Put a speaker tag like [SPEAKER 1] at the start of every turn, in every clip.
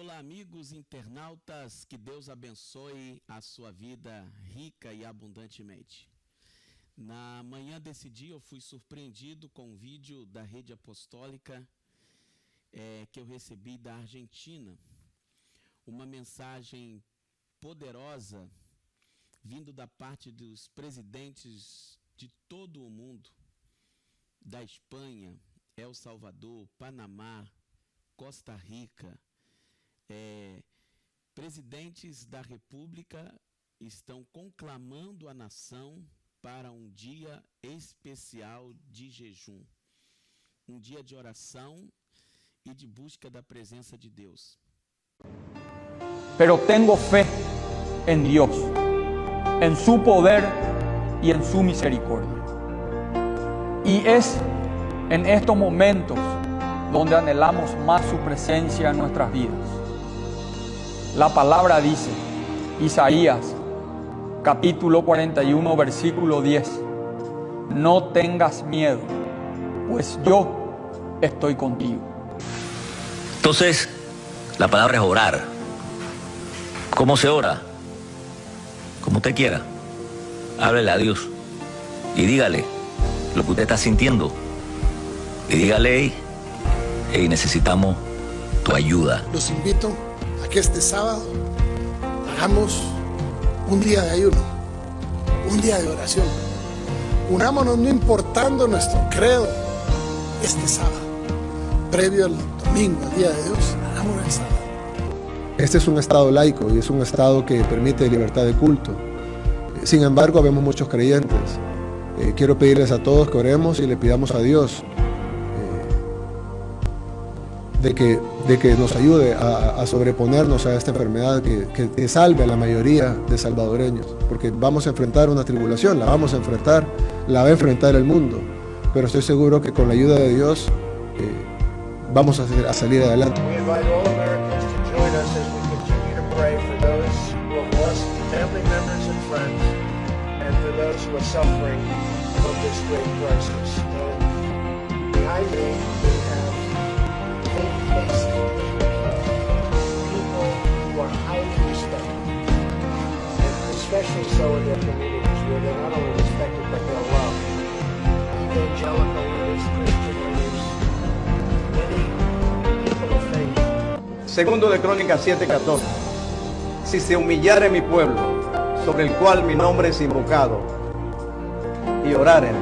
[SPEAKER 1] Olá, amigos internautas, que Deus abençoe a sua vida rica e abundantemente. Na manhã desse dia eu fui surpreendido com um vídeo da Rede Apostólica que eu recebi da Argentina. Uma mensagem poderosa vindo da parte dos presidentes de todo o mundo, da Espanha, El Salvador, Panamá, Costa Rica. Presidentes da República estão conclamando a nação para um dia especial de jejum, um dia de oração e de busca da presença de Deus.
[SPEAKER 2] Pero tengo fe en Dios, en su poder y en su misericordia. Y es en estos momentos donde anhelamos más su presencia en nuestras vidas. La palabra dice, Isaías, capítulo 41, versículo 10, no tengas miedo, pues yo estoy contigo.
[SPEAKER 3] Entonces, la palabra es orar. ¿Cómo se ora? Como usted quiera. Háblele a Dios y dígale lo que usted está sintiendo. Y dígale, hey, necesitamos tu ayuda.
[SPEAKER 4] Los invito a que este sábado hagamos un día de ayuno, un día de oración. Unámonos no importando nuestro credo este sábado, previo al domingo, al día de Dios, hagámoslo el sábado.
[SPEAKER 5] Este es un estado laico y es un estado que permite libertad de culto. Sin embargo, vemos muchos creyentes. Quiero pedirles a todos que oremos y le pidamos a Dios de que nos ayude a sobreponernos a esta enfermedad que salve a la mayoría de salvadoreños, porque vamos a enfrentar una tribulación, la vamos a enfrentar, la va a enfrentar el mundo, pero estoy seguro que con la ayuda de Dios vamos a salir adelante.
[SPEAKER 6] We invite all Americans to join us as we continue to pray for those who have lost family members and friends, and for those who are suffering from this great crisis. And behind me, we have faith-based people who are highly respected, and especially so in their communities where they're not only respected but they're loved. Evangelical leaders, Christian leaders, many people of faith.
[SPEAKER 7] Segundo de Crónicas 7:14. Si se humillare mi pueblo, sobre el cual mi nombre es invocado, y oraren,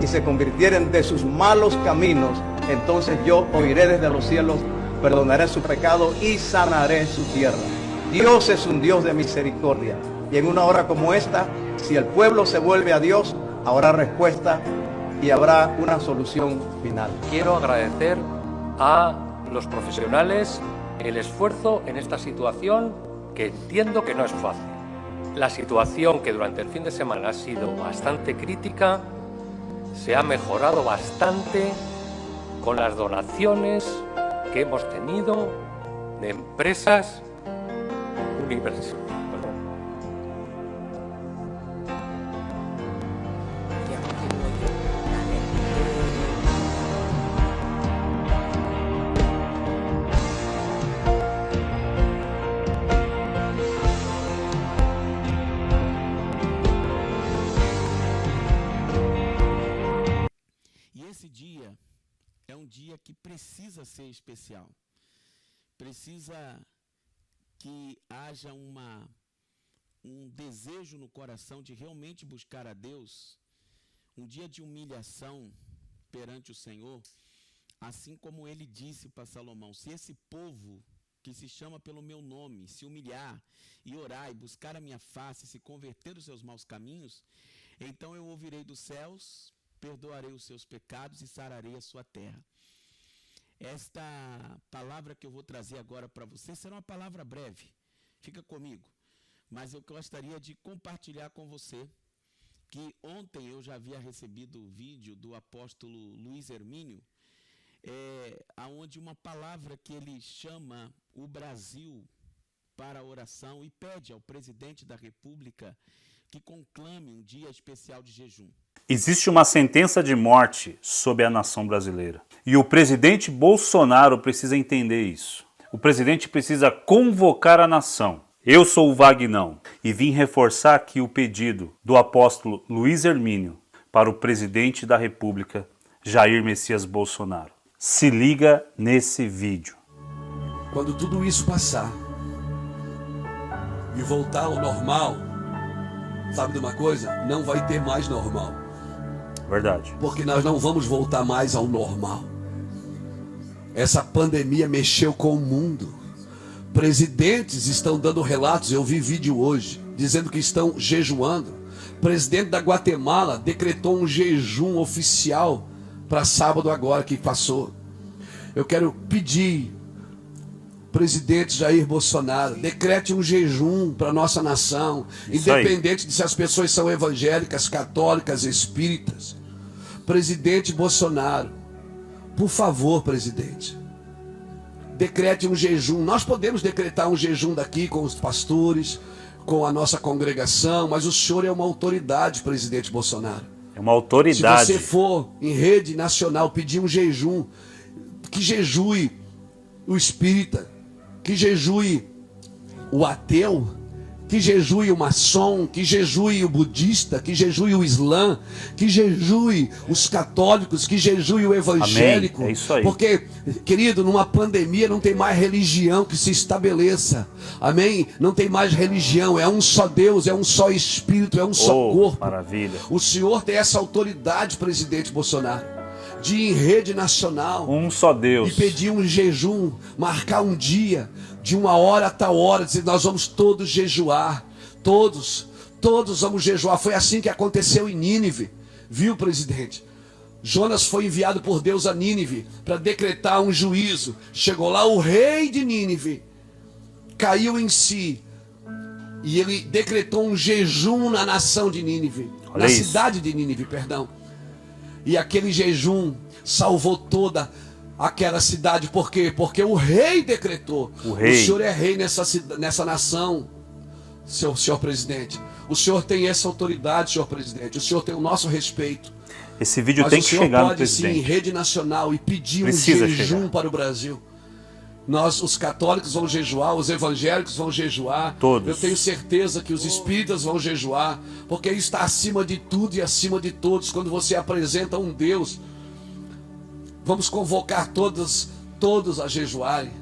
[SPEAKER 7] y se convirtieren de sus malos caminos, entonces yo oiré desde los cielos, perdonaré su pecado y sanaré su tierra. Dios es un Dios de misericordia. Y en una hora como esta, si el pueblo se vuelve a Dios, habrá respuesta y habrá una solución final.
[SPEAKER 8] Quiero agradecer a los profesionales el esfuerzo en esta situación que entiendo que no es fácil. La situación que durante el fin de semana ha sido bastante crítica se ha mejorado bastante con las donaciones que hemos tenido de empresas universales.
[SPEAKER 1] Esse dia é um dia que precisa ser especial. Precisa que haja um desejo no coração de realmente buscar a Deus. Um dia de humilhação perante o Senhor. Assim como ele disse para Salomão, se esse povo que se chama pelo meu nome se humilhar e orar e buscar a minha face, se converter dos seus maus caminhos, então eu ouvirei dos céus, perdoarei os seus pecados e sararei a sua terra. Esta palavra que eu vou trazer agora para você será uma palavra breve, fica comigo, mas eu gostaria de compartilhar com você que ontem eu já havia recebido o vídeo do apóstolo Luiz Hermínio, onde uma palavra que ele chama o Brasil para a oração e pede ao presidente da República que conclame um dia especial de jejum.
[SPEAKER 9] Existe uma sentença de morte sobre a nação brasileira. E o presidente Bolsonaro precisa entender isso. O presidente precisa convocar a nação. Eu sou o Vagnão e vim reforçar aqui o pedido do apóstolo Luiz Hermínio para o presidente da República, Jair Messias Bolsonaro. Se liga nesse vídeo.
[SPEAKER 10] Quando tudo isso passar e voltar ao normal, sabe de uma coisa? Não vai ter mais normal.
[SPEAKER 9] Verdade.
[SPEAKER 10] Porque nós não vamos voltar mais ao normal. Essa pandemia mexeu com o mundo. Presidentes estão dando relatos, eu vi vídeo hoje, dizendo que estão jejuando. O presidente da Guatemala decretou um jejum oficial para sábado agora que passou. Eu quero pedir, presidente Jair Bolsonaro, decrete um jejum para nossa nação, independente de se as pessoas são evangélicas, católicas, espíritas. Presidente Bolsonaro, por favor, presidente, decrete um jejum. Nós podemos decretar um jejum daqui com os pastores, com a nossa congregação, mas o senhor é uma autoridade, presidente Bolsonaro.
[SPEAKER 9] É uma autoridade.
[SPEAKER 10] Se você for em rede nacional pedir um jejum, que jejue o espírita, que jejue o ateu, que jejue o maçom, que jejue o budista, que jejue o islã, que jejue os católicos, que jejue o evangélico.
[SPEAKER 9] Amém. É isso aí.
[SPEAKER 10] Porque, querido, numa pandemia não tem mais religião que se estabeleça. Amém? Não tem mais religião, é um só Deus, é um só Espírito, é um só corpo.
[SPEAKER 9] Maravilha.
[SPEAKER 10] O senhor tem essa autoridade, presidente Bolsonaro, de ir em rede nacional.
[SPEAKER 9] Um só Deus.
[SPEAKER 10] E pedir um jejum, marcar um dia, de 1 hora a tal hora, dizer, nós vamos todos jejuar. Todos vamos jejuar. Foi assim que aconteceu em Nínive. Viu, presidente? Jonas foi enviado por Deus a Nínive para decretar um juízo. Chegou lá o rei de Nínive, caiu em si, e ele decretou um jejum na nação de Nínive.
[SPEAKER 9] Olha
[SPEAKER 10] na
[SPEAKER 9] isso.
[SPEAKER 10] cidade de Nínive, perdão. E aquele jejum salvou toda aquela cidade. Por quê? Porque o rei decretou. O senhor é rei nessa nação, senhor presidente. O senhor tem essa autoridade, senhor presidente. O senhor tem o nosso respeito.
[SPEAKER 9] Esse vídeo tem que chegar no presidente.
[SPEAKER 10] Mas o senhor pode sim, em rede nacional, e pedir um jejum para o Brasil. Nós, os católicos, vão jejuar, os evangélicos vão jejuar.
[SPEAKER 9] Todos.
[SPEAKER 10] Eu tenho certeza que os espíritas vão jejuar, porque isso está acima de tudo e acima de todos. Quando você apresenta um Deus, vamos convocar todos a jejuarem.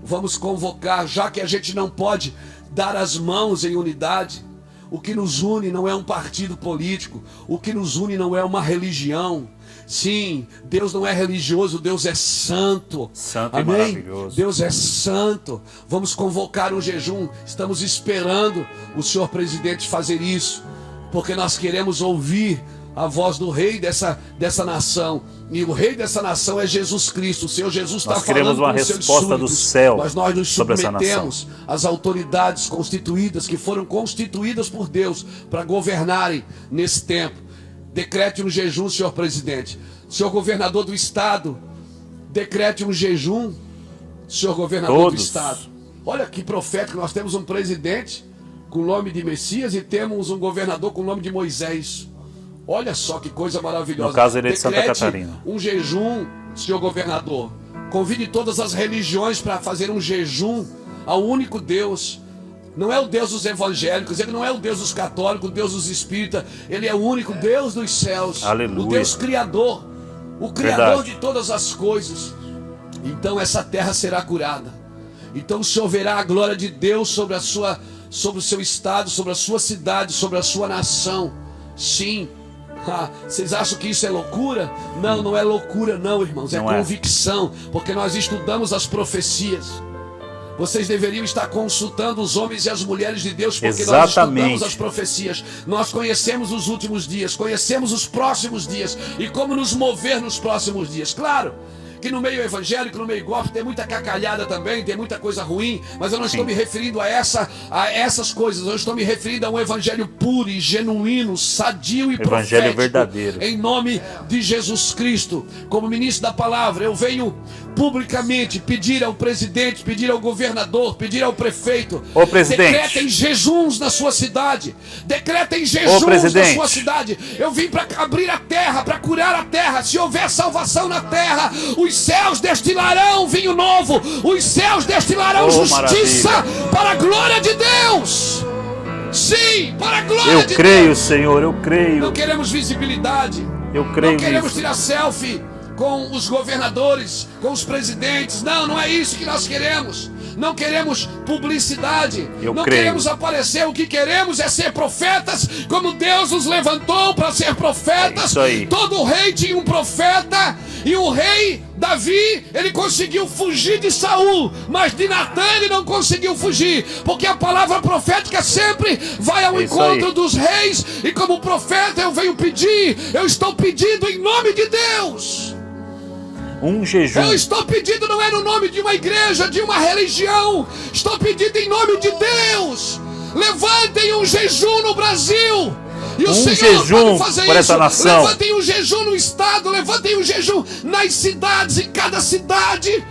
[SPEAKER 10] Vamos convocar, já que a gente não pode dar as mãos em unidade. O que nos une não é um partido político. O que nos une não é uma religião. Sim, Deus não é religioso, Deus é santo.
[SPEAKER 9] Santo
[SPEAKER 10] Amém?
[SPEAKER 9] E maravilhoso.
[SPEAKER 10] Deus é santo. Vamos convocar um jejum. Estamos esperando o senhor presidente fazer isso, porque nós queremos ouvir a voz do rei dessa nação. E o rei dessa nação é Jesus Cristo. O Senhor Jesus está falando
[SPEAKER 9] queremos uma
[SPEAKER 10] com os seus
[SPEAKER 9] resposta do
[SPEAKER 10] súditos,
[SPEAKER 9] céu
[SPEAKER 10] mas nós nos
[SPEAKER 9] sobre essa
[SPEAKER 10] submetemos às autoridades constituídas, que foram constituídas por Deus para governarem nesse tempo. Decrete um jejum, senhor presidente. Senhor governador do estado, decrete um jejum, senhor governador do estado. Olha que profético, nós temos um presidente com o nome de Messias e temos um governador com o nome de Moisés. Olha só que coisa maravilhosa.
[SPEAKER 9] No caso, ele é de Santa Catarina.
[SPEAKER 10] Um jejum, senhor governador. Convide todas as religiões para fazer um jejum ao único Deus. Não é o Deus dos evangélicos, ele não é o Deus dos católicos, o Deus dos espíritas. Ele é o único Deus dos céus.
[SPEAKER 9] Aleluia.
[SPEAKER 10] O Deus criador. O criador de todas as coisas. Então essa terra será curada. Então o Senhor verá a glória de Deus sobre o seu estado, sobre a sua cidade, sobre a sua nação. Sim. Vocês acham que isso é loucura? Não, não é loucura não, irmãos. É convicção, porque nós estudamos as profecias. Vocês deveriam estar consultando os homens e as mulheres de Deus, porque nós estudamos as profecias. Nós conhecemos os últimos dias, conhecemos os próximos dias e como nos mover nos próximos dias. Claro que no meio evangélico, no meio gospel, tem muita cacalhada também, tem muita coisa ruim, mas eu não estou me referindo a essas coisas. Eu estou me referindo a um evangelho puro e genuíno, sadio e
[SPEAKER 9] evangelho
[SPEAKER 10] profético,
[SPEAKER 9] verdadeiro.
[SPEAKER 10] em nome de Jesus Cristo. Como ministro da palavra, eu venho publicamente pedir ao presidente, pedir ao governador, pedir ao prefeito,
[SPEAKER 9] Ô, presidente.
[SPEAKER 10] decretem jejuns na sua cidade, decretem jejuns na sua cidade. Eu vim para abrir a terra, para curar a terra. Se houver salvação na terra, os céus destilarão vinho novo, os céus destilarão justiça,
[SPEAKER 9] maravilha,
[SPEAKER 10] para a glória de Deus. Sim, para a glória de Deus.
[SPEAKER 9] Eu creio, Senhor, eu creio.
[SPEAKER 10] Não queremos visibilidade.
[SPEAKER 9] Eu creio
[SPEAKER 10] Não queremos
[SPEAKER 9] nisso.
[SPEAKER 10] tirar selfie com os governadores, com os presidentes. Não, não é isso que nós queremos. Não queremos publicidade. Não queremos aparecer. O que queremos é ser profetas, como Deus nos levantou para ser profetas.
[SPEAKER 9] Isso aí.
[SPEAKER 10] Todo rei tinha um profeta. E o rei Davi, ele conseguiu fugir de Saul, mas de Natã ele não conseguiu fugir, porque a palavra profética sempre vai ao encontro dos reis. E como profeta eu venho pedir, eu estou pedindo em nome de Deus.
[SPEAKER 9] Um jejum.
[SPEAKER 10] Eu estou pedindo, não é no nome de uma igreja, de uma religião. Estou pedindo em nome de Deus. Levantem um jejum no Brasil. E o Senhor
[SPEAKER 9] jejum
[SPEAKER 10] pode fazer
[SPEAKER 9] por essa
[SPEAKER 10] isso.
[SPEAKER 9] nação.
[SPEAKER 10] Levantem um jejum no estado, levantem um jejum nas cidades, em cada cidade.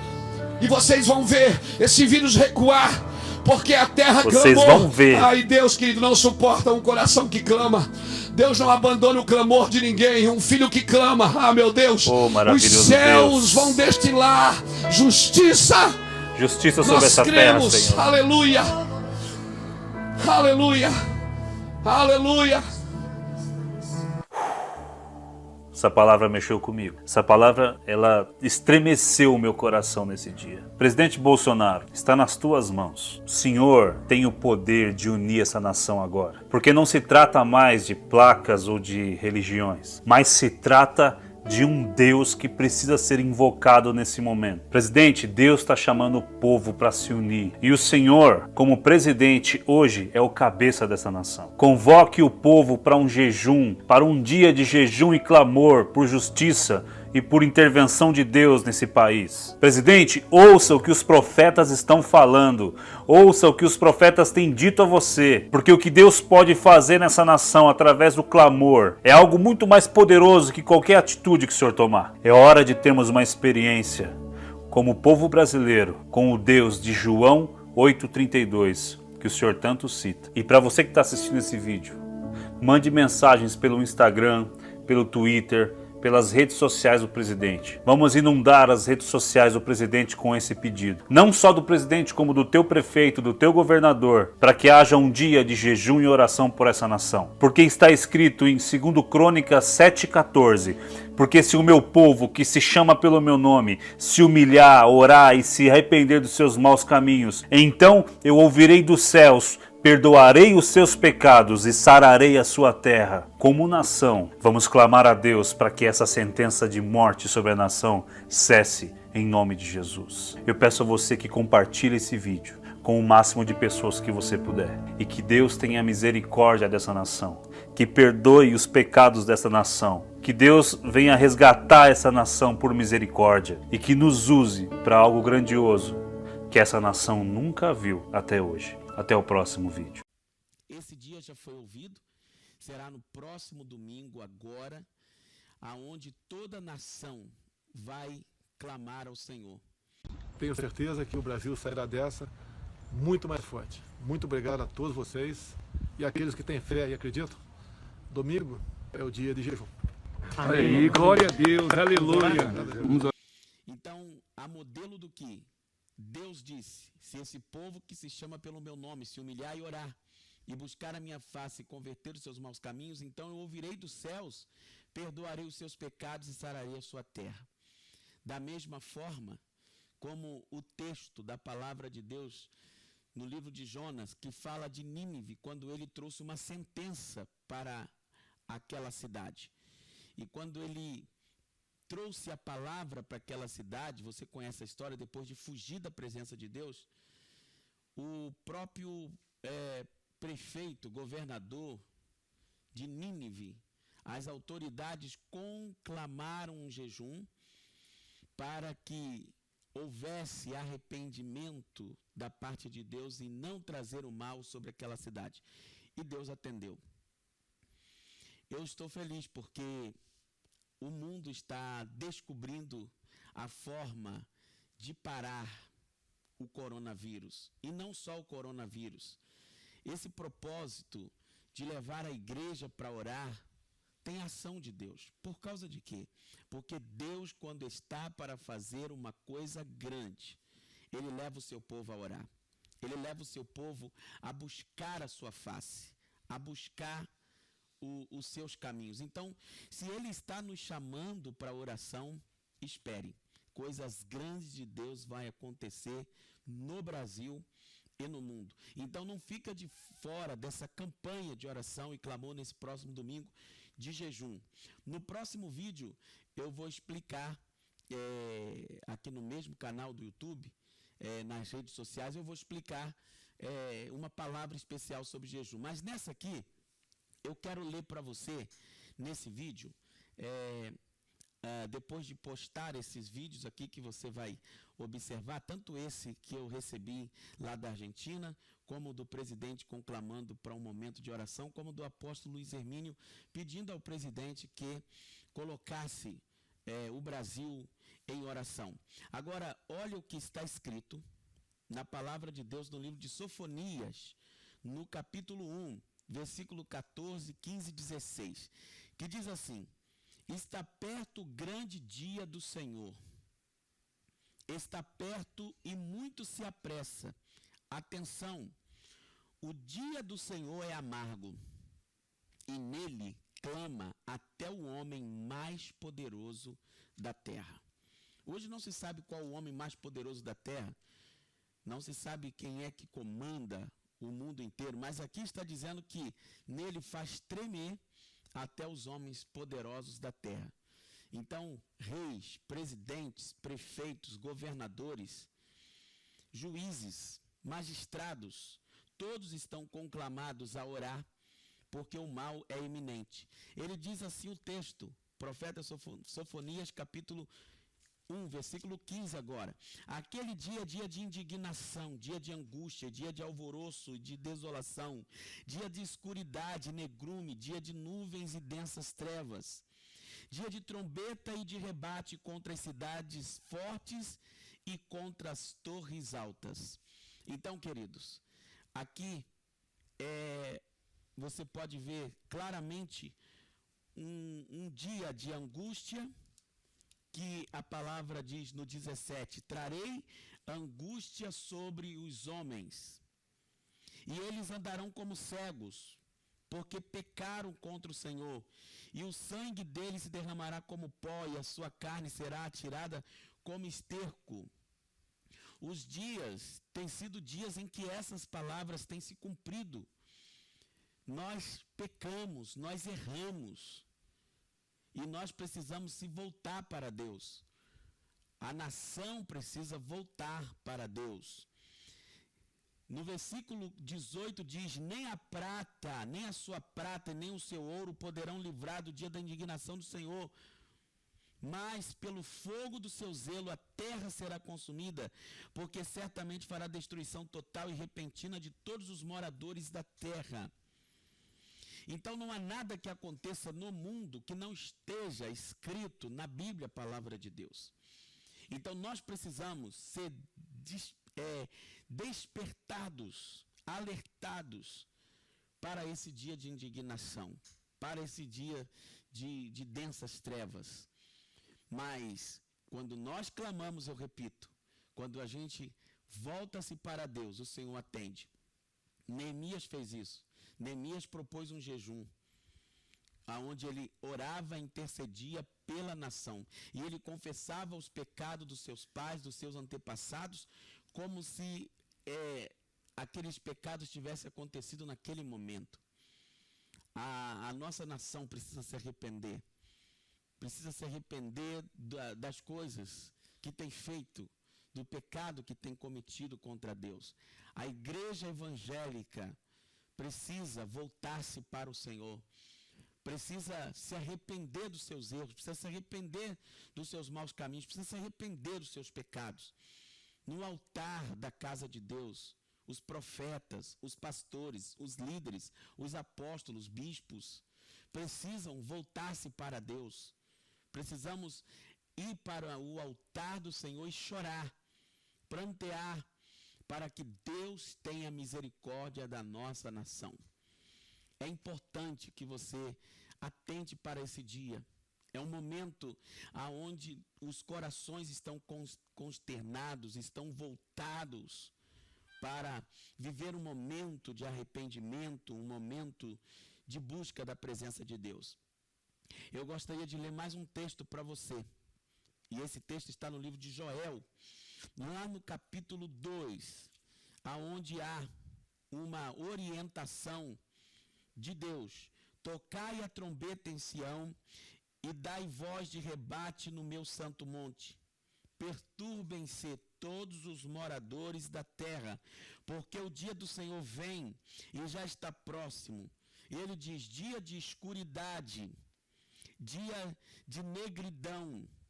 [SPEAKER 10] E vocês vão ver esse vírus recuar, porque a terra
[SPEAKER 9] Vocês
[SPEAKER 10] clamou.
[SPEAKER 9] vão ver.
[SPEAKER 10] Ai, Deus querido, não suporta um coração que clama. Deus não abandona o clamor de ninguém. Um filho que clama, ah meu Deus, os céus
[SPEAKER 9] Deus.
[SPEAKER 10] vão destilar justiça.
[SPEAKER 9] Justiça sobre
[SPEAKER 10] Nós
[SPEAKER 9] essa
[SPEAKER 10] cremos,
[SPEAKER 9] terra, Senhor.
[SPEAKER 10] aleluia, aleluia, aleluia.
[SPEAKER 9] Essa palavra mexeu comigo. Essa palavra, ela estremeceu o meu coração nesse dia. Presidente Bolsonaro, está nas tuas mãos. O Senhor tem o poder de unir essa nação agora. Porque não se trata mais de placas ou de religiões, mas se trata de um Deus que precisa ser invocado nesse momento. Presidente, Deus está chamando o povo para se unir. E o Senhor, como presidente, hoje é o cabeça dessa nação. Convoque o povo para um jejum, para um dia de jejum e clamor por justiça e por intervenção de Deus nesse país. Presidente, ouça o que os profetas estão falando. Ouça o que os profetas têm dito a você. Porque o que Deus pode fazer nessa nação através do clamor é algo muito mais poderoso que qualquer atitude que o Senhor tomar. É hora de termos uma experiência como povo brasileiro com o Deus de João 8,32, que o Senhor tanto cita. E para você que está assistindo esse vídeo, mande mensagens pelo Instagram, pelo Twitter, pelas redes sociais do presidente. Vamos inundar as redes sociais do presidente com esse pedido. Não só do presidente, como do teu prefeito, do teu governador, para que haja um dia de jejum e oração por essa nação. Porque está escrito em 2 Crônicas 7,14, porque se o meu povo, que se chama pelo meu nome, se humilhar, orar e se arrepender dos seus maus caminhos, então eu ouvirei dos céus, perdoarei os seus pecados e sararei a sua terra. Como nação, vamos clamar a Deus para que essa sentença de morte sobre a nação cesse em nome de Jesus. Eu peço a você que compartilhe esse vídeo com o máximo de pessoas que você puder. E que Deus tenha misericórdia dessa nação. Que perdoe os pecados dessa nação. Que Deus venha resgatar essa nação por misericórdia. E que nos use para algo grandioso que essa nação nunca viu até hoje. Até o próximo vídeo.
[SPEAKER 1] Esse dia já foi ouvido, será no próximo domingo agora, aonde toda a nação vai clamar ao Senhor.
[SPEAKER 11] Tenho certeza que o Brasil sairá dessa muito mais forte. Muito obrigado a todos vocês e aqueles que têm fé e acreditam. Domingo é o dia de jejum.
[SPEAKER 12] Aí, glória a Deus, aleluia.
[SPEAKER 1] Então, a modelo do que Deus disse, se esse povo que se chama pelo meu nome se humilhar e orar, e buscar a minha face e converter os seus maus caminhos, então eu ouvirei dos céus, perdoarei os seus pecados e sararei a sua terra. Da mesma forma, como o texto da palavra de Deus no livro de Jonas, que fala de Nínive, quando ele trouxe uma sentença para aquela cidade. E quando ele trouxe a palavra para aquela cidade, você conhece a história, depois de fugir da presença de Deus, o próprio prefeito, governador de Nínive, as autoridades conclamaram um jejum para que houvesse arrependimento da parte de Deus e não trazer o mal sobre aquela cidade. E Deus atendeu. Eu estou feliz porque o mundo está descobrindo a forma de parar o coronavírus. E não só o coronavírus. Esse propósito de levar a igreja para orar tem ação de Deus. Por causa de quê? Porque Deus, quando está para fazer uma coisa grande, Ele leva o seu povo a orar. Ele leva o seu povo a buscar a sua face, a buscar os seus caminhos. Então, se Ele está nos chamando para a oração, espere. Coisas grandes de Deus vão acontecer no Brasil e no mundo. Então não fica de fora dessa campanha de oração e clamor nesse próximo domingo de jejum. No próximo vídeo eu vou explicar, aqui no mesmo canal do YouTube, nas redes sociais, eu vou explicar uma palavra especial sobre jejum. Mas nessa aqui, eu quero ler para você, nesse vídeo, depois de postar esses vídeos aqui que você vai observar, tanto esse que eu recebi lá da Argentina, como do presidente conclamando para um momento de oração, como do apóstolo Luiz Hermínio pedindo ao presidente que colocasse o Brasil em oração. Agora, olha o que está escrito na palavra de Deus no livro de Sofonias, no capítulo 1, versículo 14, 15 e 16, que diz assim: está perto o grande dia do Senhor. Está perto e muito se apressa. Atenção, o dia do Senhor é amargo, e nele clama até o homem mais poderoso da terra. Hoje não se sabe qual o homem mais poderoso da terra, não se sabe quem é que comanda o mundo inteiro, mas aqui está dizendo que nele faz tremer até os homens poderosos da terra. Então, reis, presidentes, prefeitos, governadores, juízes, magistrados, todos estão conclamados a orar, porque o mal é iminente. Ele diz assim o texto, profeta Sofonias, capítulo 1, versículo 15 agora: aquele dia, dia de indignação, dia de angústia, dia de alvoroço e de desolação, dia de escuridade, negrume, dia de nuvens e densas trevas, dia de trombeta e de rebate contra as cidades fortes e contra as torres altas. Então, queridos, aqui você pode ver claramente um dia de angústia, que a palavra diz no 17: trarei angústia sobre os homens, e eles andarão como cegos, porque pecaram contra o Senhor, e o sangue deles se derramará como pó, e a sua carne será atirada como esterco. Os dias têm sido dias em que essas palavras têm se cumprido. Nós pecamos, nós erramos, e nós precisamos se voltar para Deus. A nação precisa voltar para Deus. No versículo 18 diz: nem a prata, nem a sua prata, nem o seu ouro poderão livrar do dia da indignação do Senhor, mas pelo fogo do seu zelo a terra será consumida, porque certamente fará destruição total e repentina de todos os moradores da terra. Então não há nada que aconteça no mundo que não esteja escrito na Bíblia, a palavra de Deus. Então nós precisamos ser despertados, alertados para esse dia de indignação, para esse dia de densas trevas. Mas quando nós clamamos, eu repito, quando a gente volta-se para Deus, o Senhor atende. Neemias fez isso. Neemias propôs um jejum, aonde ele orava e intercedia pela nação, e ele confessava os pecados dos seus pais, dos seus antepassados, como se aqueles pecados tivessem acontecido naquele momento. A nossa nação precisa se arrepender das coisas que tem feito, do pecado que tem cometido contra Deus. A igreja evangélica precisa voltar-se para o Senhor, precisa se arrepender dos seus erros, precisa se arrepender dos seus maus caminhos, precisa se arrepender dos seus pecados. No altar da casa de Deus, os profetas, os pastores, os líderes, os apóstolos, bispos, precisam voltar-se para Deus. Precisamos ir para o altar do Senhor e chorar. prantear para que Deus tenha misericórdia da nossa nação. É importante que você atente para esse dia. É um momento onde os corações estão consternados, estão voltados para viver um momento de arrependimento, um momento de busca da presença de Deus. Eu gostaria de ler mais um texto para você. E esse texto está no livro de Joel, lá no capítulo 2, aonde há uma orientação de Deus. Tocai a trombeta em Sião e dai voz de rebate no meu santo monte. Perturbem-se todos os moradores da terra, porque o dia do Senhor vem e já está próximo. Ele diz: dia de escuridade, dia de negridão,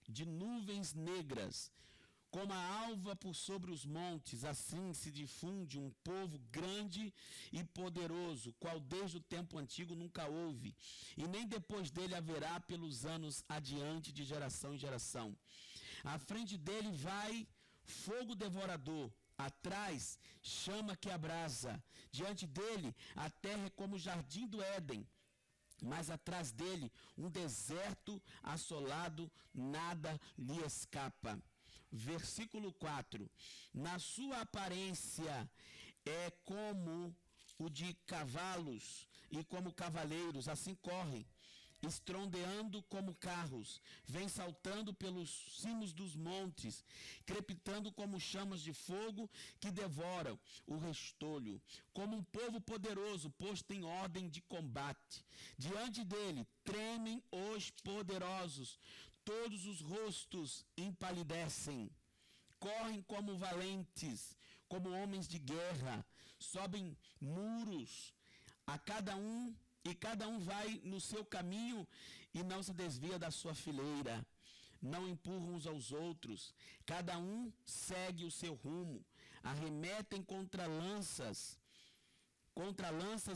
[SPEAKER 1] de nuvens negras, como a alva por sobre os montes, assim se difunde um povo grande e poderoso, qual desde o tempo antigo nunca houve, e nem depois dele haverá pelos anos adiante, de geração em geração. À frente dele vai fogo devorador, atrás chama que abrasa, diante dele a terra é como o jardim do Éden, mas atrás dele um deserto assolado, nada lhe escapa. Versículo 4, na sua aparência é como o de cavalos e como cavaleiros, assim correm, estrondeando como carros, vem saltando pelos cimos dos montes, crepitando como chamas de fogo que devoram o restolho, como um povo poderoso posto em ordem de combate. Diante dele tremem os poderosos, todos os rostos empalidecem, correm como valentes, como homens de guerra, sobem muros, cada um vai no seu caminho e não se desvia da sua fileira, não empurram uns aos outros, cada um segue o seu rumo, arremetem contra lanças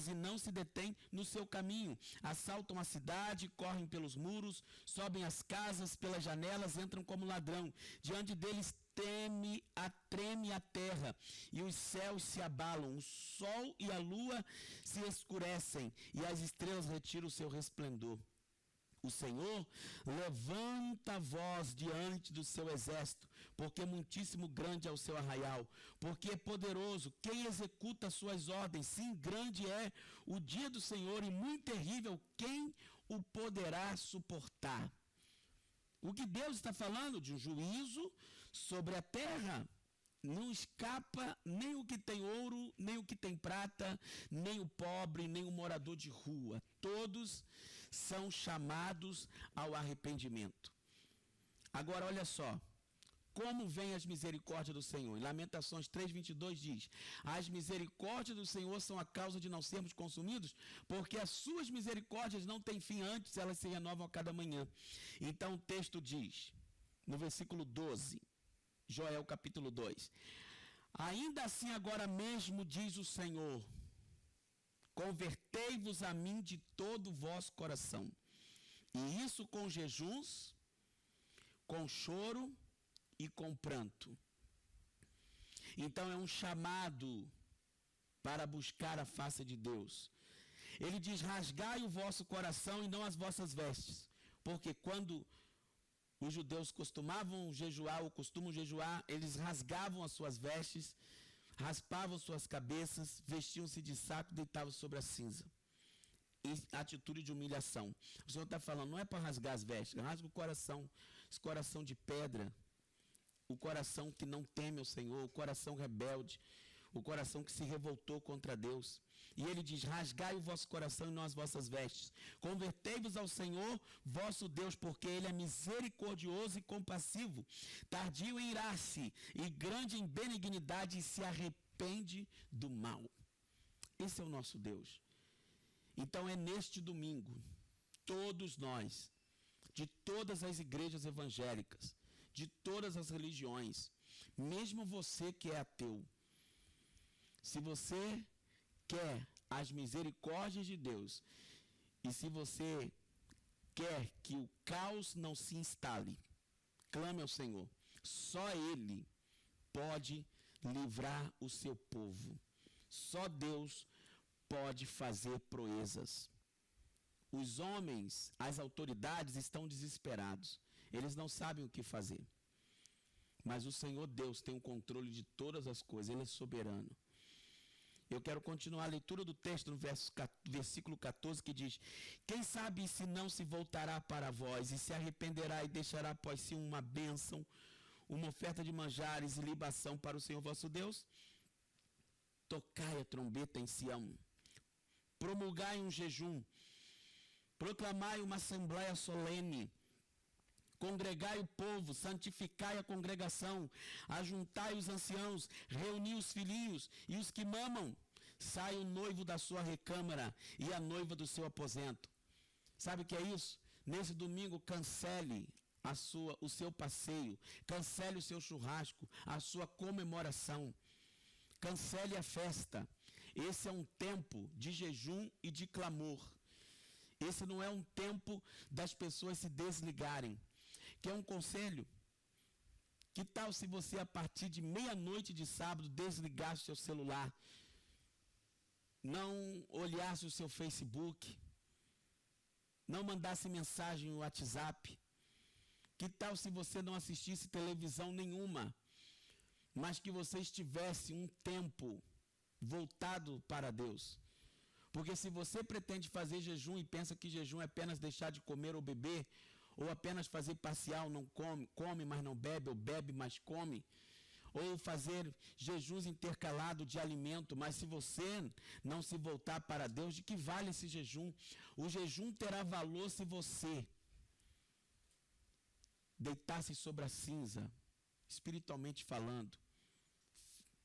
[SPEAKER 1] e não se detêm no seu caminho, assaltam a cidade, correm pelos muros, sobem as casas, pelas janelas, entram como ladrão. Diante deles treme a terra e os céus se abalam, o sol e a lua se escurecem e as estrelas retiram o seu resplendor. O Senhor levanta a voz diante do seu exército, porque muitíssimo grande é o seu arraial, porque é poderoso quem executa as suas ordens. Sim, grande é o dia do Senhor e muito terrível, quem o poderá suportar? O que Deus está falando? De um juízo sobre a terra. Não escapa nem o que tem ouro, nem o que tem prata, nem o pobre, nem o morador de rua. Todos são chamados ao arrependimento. Agora, olha só. Como vêm as misericórdias do Senhor? Em Lamentações 3:22 diz: as misericórdias do Senhor são a causa de não sermos consumidos, porque as suas misericórdias não têm fim, antes elas se renovam a cada manhã. Então o texto diz, no versículo 12, Joel capítulo 2, ainda assim agora mesmo diz o Senhor, convertei-vos a mim de todo o vosso coração, e isso com jejuns, com choro e com pranto. Então é um chamado para buscar a face de Deus. Ele diz: rasgai o vosso coração e não as vossas vestes, porque quando os judeus costumavam jejuar, ou costumam jejuar, eles rasgavam as suas vestes, raspavam suas cabeças, vestiam-se de saco, deitavam sobre a cinza. Atitude de humilhação. O Senhor está falando, não é para rasgar as vestes, rasga o coração, esse coração de pedra, o coração que não teme ao Senhor, o coração rebelde, o coração que se revoltou contra Deus. E ele diz: rasgai o vosso coração e não as vossas vestes. Convertei-vos ao Senhor, vosso Deus, porque Ele é misericordioso e compassivo, tardio em irar-se e grande em benignidade, e se arrepende do mal. Esse é o nosso Deus. Então é neste domingo, todos nós, de todas as igrejas evangélicas, de todas as religiões, mesmo você que é ateu, se você quer as misericórdias de Deus e se você quer que o caos não se instale, clame ao Senhor. Só Ele pode livrar o seu povo. Só Deus pode fazer proezas. Os homens, as autoridades estão desesperados. Eles não sabem o que fazer. Mas o Senhor Deus tem o controle de todas as coisas. Ele é soberano. Eu quero continuar a leitura do texto no versículo 14, que diz: quem sabe se não se voltará para vós e se arrependerá e deixará após si uma bênção, uma oferta de manjares e libação para o Senhor vosso Deus? Tocai a trombeta em Sião, promulgai um jejum, proclamai uma assembleia solene, congregai o povo, santificai a congregação, ajuntai os anciãos, reuni os filhinhos e os que mamam. Sai o noivo da sua recâmara e a noiva do seu aposento. Sabe o que é isso? Nesse domingo, cancele o seu passeio, cancele o seu churrasco, a sua comemoração, cancele a festa. Esse é um tempo de jejum e de clamor. Esse não é um tempo das pessoas se desligarem. Que é um conselho? Que tal se você, a partir de meia-noite de sábado, desligasse o seu celular, não olhasse o seu Facebook, não mandasse mensagem no WhatsApp? Que tal se você não assistisse televisão nenhuma, mas que você estivesse um tempo voltado para Deus? Porque se você pretende fazer jejum e pensa que jejum é apenas deixar de comer ou beber, ou apenas fazer parcial, não come, mas não bebe, ou bebe, mas come, ou fazer jejuns intercalados de alimento, mas se você não se voltar para Deus, de que vale esse jejum? O jejum terá valor se você deitar-se sobre a cinza, espiritualmente falando.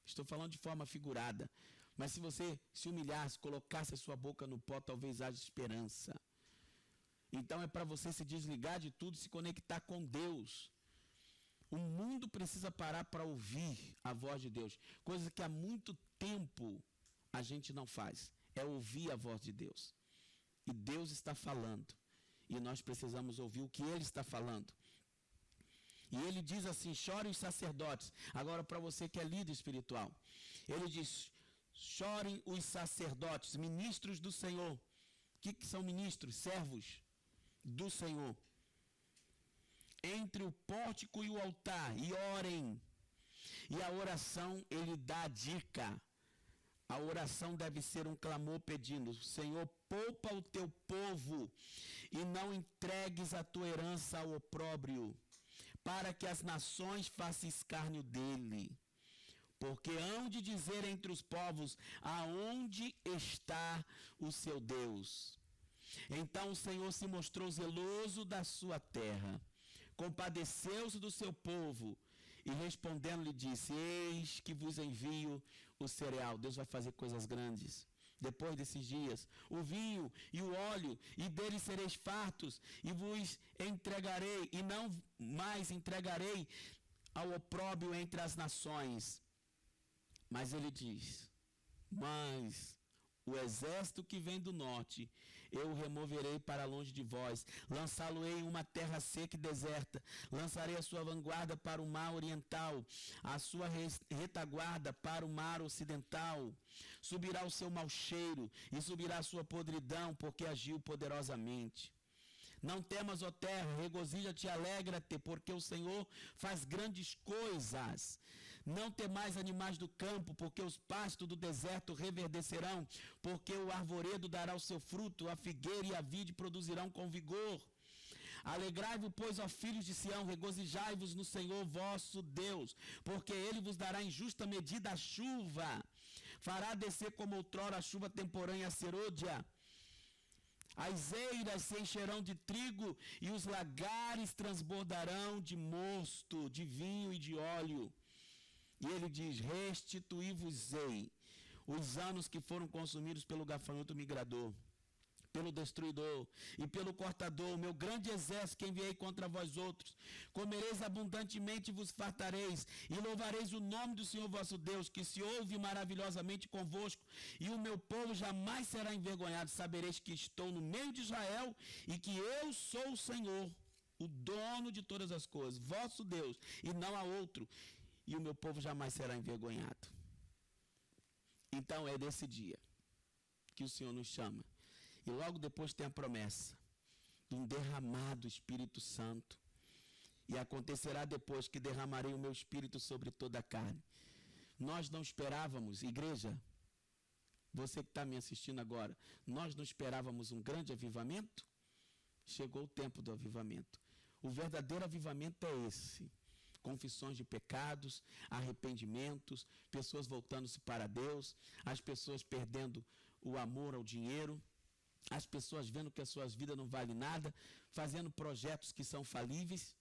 [SPEAKER 1] Estou falando de forma figurada, mas se você se humilhasse, colocasse a sua boca no pó, talvez haja esperança. Então é para você se desligar de tudo, se conectar com Deus. O mundo precisa parar para ouvir a voz de Deus, coisa que há muito tempo a gente não faz, é ouvir a voz de Deus. E Deus está falando, e nós precisamos ouvir o que Ele está falando. E Ele diz assim: chorem os sacerdotes. Agora, para você que é líder espiritual, Ele diz: chorem os sacerdotes, ministros do Senhor. O que são ministros? Servos do Senhor. Entre o pórtico e o altar, e orem. E a oração, ele dá a dica. A oração deve ser um clamor pedindo: Senhor, poupa o teu povo e não entregues a tua herança ao opróbrio, para que as nações façam escárnio dele. Porque hão de dizer entre os povos: aonde está o seu Deus? Então o Senhor se mostrou zeloso da sua terra, compadeceu-se do seu povo, e respondendo lhe disse: eis que vos envio o cereal. Deus vai fazer coisas grandes depois desses dias. O vinho e o óleo, e deles sereis fartos, e vos entregarei, e não mais entregarei ao opróbrio entre as nações. Mas ele diz: mas o exército que vem do norte, eu o removerei para longe de vós, lançá-lo-ei em uma terra seca e deserta, lançarei a sua vanguarda para o mar oriental, a sua retaguarda para o mar ocidental. Subirá o seu mau cheiro e subirá a sua podridão, porque agiu poderosamente. Não temas, ó terra, regozija-te e alegra-te, porque o Senhor faz grandes coisas. Não temais, animais do campo, porque os pastos do deserto reverdecerão, porque o arvoredo dará o seu fruto, a figueira e a vide produzirão com vigor. Alegrai-vos, pois, ó filhos de Sião, regozijai-vos no Senhor vosso Deus, porque Ele vos dará em justa medida a chuva, fará descer como outrora a chuva temporânea a serôdia. As eiras se encherão de trigo e os lagares transbordarão de mosto, de vinho e de óleo. E ele diz: restituí-vos-ei os anos que foram consumidos pelo gafanhoto migrador, pelo destruidor e pelo cortador, o meu grande exército que enviei contra vós outros. Comereis abundantemente e vos fartareis, e louvareis o nome do Senhor vosso Deus, que se ouve maravilhosamente convosco, e o meu povo jamais será envergonhado. Sabereis que estou no meio de Israel, e que eu sou o Senhor, o dono de todas as coisas, vosso Deus, e não há outro. e o meu povo jamais será envergonhado. Então é desse dia que o Senhor nos chama. E logo depois tem a promessa de um derramado Espírito Santo. E acontecerá depois que derramarei o meu Espírito sobre toda a carne. Nós não esperávamos, igreja, você que está me assistindo agora, nós não esperávamos um grande avivamento? Chegou o tempo do avivamento. O verdadeiro avivamento é esse. Confissões de pecados, arrependimentos, pessoas voltando-se para Deus, as pessoas perdendo o amor ao dinheiro, as pessoas vendo que as suas vidas não valem nada, fazendo projetos que são falíveis,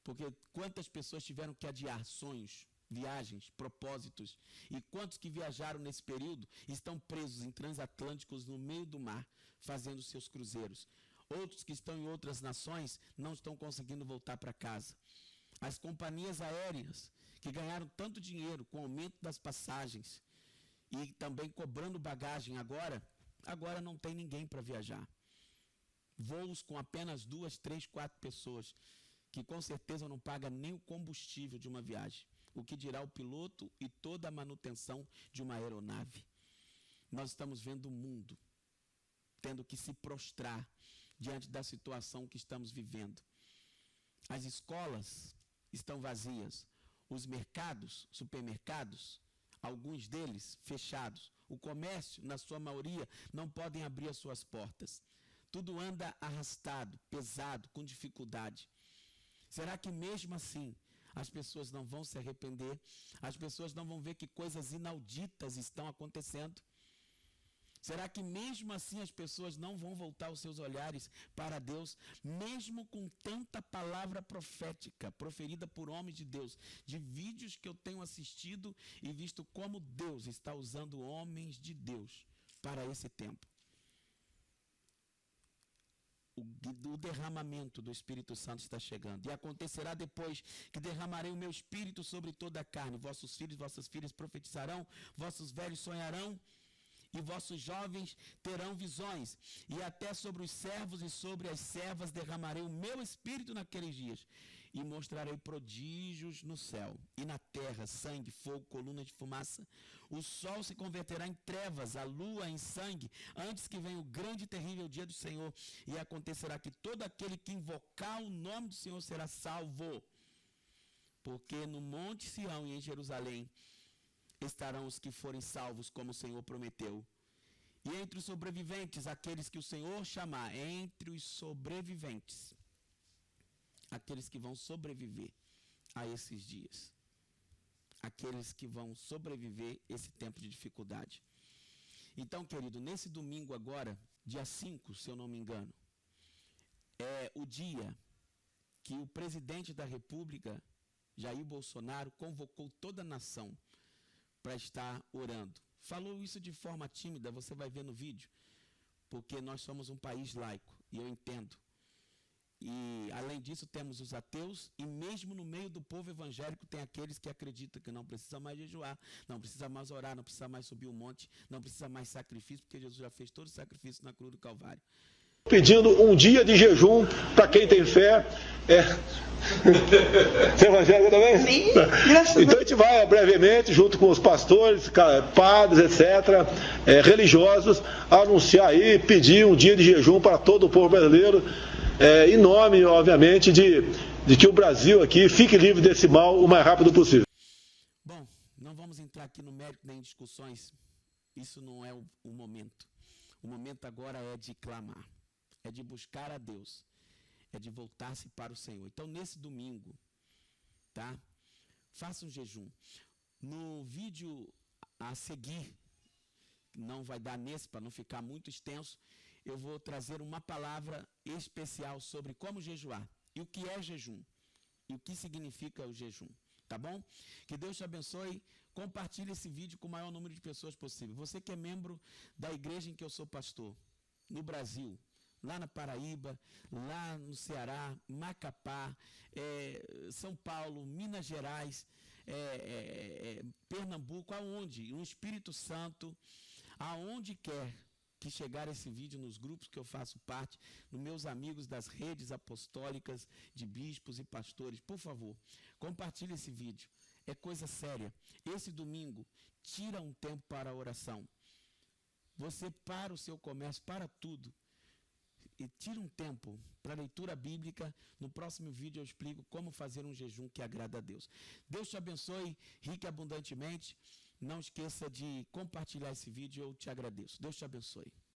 [SPEAKER 1] porque quantas pessoas tiveram que adiar sonhos, viagens, propósitos, e quantos que viajaram nesse período estão presos em transatlânticos no meio do mar, fazendo seus cruzeiros. Outros que estão em outras nações não estão conseguindo voltar para casa. As companhias aéreas que ganharam tanto dinheiro com o aumento das passagens e também cobrando bagagem agora não tem ninguém para viajar. Voos com apenas 2, 3, 4 pessoas, que com certeza não paga nem o combustível de uma viagem. O que dirá o piloto e toda a manutenção de uma aeronave. Nós estamos vendo o mundo tendo que se prostrar diante da situação que estamos vivendo. As escolas estão vazias, os mercados, supermercados, alguns deles fechados. O comércio, na sua maioria, não podem abrir as suas portas. Tudo anda arrastado, pesado, com dificuldade. Será que mesmo assim as pessoas não vão se arrepender? As pessoas não vão ver que coisas inauditas estão acontecendo? Será que mesmo assim as pessoas não vão voltar os seus olhares para Deus, mesmo com tanta palavra profética proferida por homens de Deus, de vídeos que eu tenho assistido e visto como Deus está usando homens de Deus para esse tempo? O derramamento do Espírito Santo está chegando. E acontecerá depois que derramarei o meu Espírito sobre toda a carne. Vossos filhos e vossas filhas profetizarão, vossos velhos sonharão, e vossos jovens terão visões, e até sobre os servos e sobre as servas derramarei o meu Espírito naqueles dias, e mostrarei prodígios no céu e na terra, sangue, fogo, coluna de fumaça. O sol se converterá em trevas, a lua em sangue, antes que venha o grande e terrível dia do Senhor, e acontecerá que todo aquele que invocar o nome do Senhor será salvo, porque no monte Sião e em Jerusalém estarão os que forem salvos, como o Senhor prometeu. E entre os sobreviventes, aqueles que o Senhor chamar, entre os sobreviventes, aqueles que vão sobreviver a esses dias, aqueles que vão sobreviver esse tempo de dificuldade. Então, querido, nesse domingo agora, dia 5, se eu não me engano, é o dia que o presidente da República, Jair Bolsonaro, convocou toda a nação para estar orando. Falou isso de forma tímida, você vai ver no vídeo, porque nós somos um país laico, e eu entendo. E, além disso, temos os ateus, e mesmo no meio do povo evangélico tem aqueles que acreditam que não precisa mais jejuar, não precisa mais orar, não precisa mais subir o monte, não precisa mais sacrifício, porque Jesus já fez todo o sacrifício na cruz do Calvário.
[SPEAKER 13] Pedindo um dia de jejum para quem tem fé. Você é evangélico também? Sim, graças a Deus. Então a gente vai brevemente, junto com os pastores, padres, etc., religiosos, anunciar aí, pedir um dia de jejum para todo o povo brasileiro, em nome, obviamente, de que o Brasil aqui fique livre desse mal o mais rápido possível.
[SPEAKER 1] Bom, não vamos entrar aqui no mérito nem em discussões, isso não é o momento. O momento agora é de clamar, é de buscar a Deus, é de voltar-se para o Senhor. Então, nesse domingo, tá? Faça um jejum. No vídeo a seguir, não vai dar nesse, para não ficar muito extenso, eu vou trazer uma palavra especial sobre como jejuar, e o que é jejum, e o que significa o jejum, tá bom? Que Deus te abençoe. Compartilhe esse vídeo com o maior número de pessoas possível. Você que é membro da igreja em que eu sou pastor, no Brasil, lá na Paraíba, lá no Ceará, Macapá, São Paulo, Minas Gerais, Pernambuco, aonde? No Espírito Santo, aonde quer que chegar esse vídeo, nos grupos que eu faço parte, nos meus amigos das redes apostólicas de bispos e pastores, por favor, compartilhe esse vídeo. é coisa séria. Esse domingo, tira um tempo para a oração. Você para o seu comércio, para tudo. E tira um tempo para leitura bíblica. No próximo vídeo eu explico como fazer um jejum que agrada a Deus. Deus te abençoe rica e abundantemente. Não esqueça de compartilhar esse vídeo, eu te agradeço. Deus te abençoe.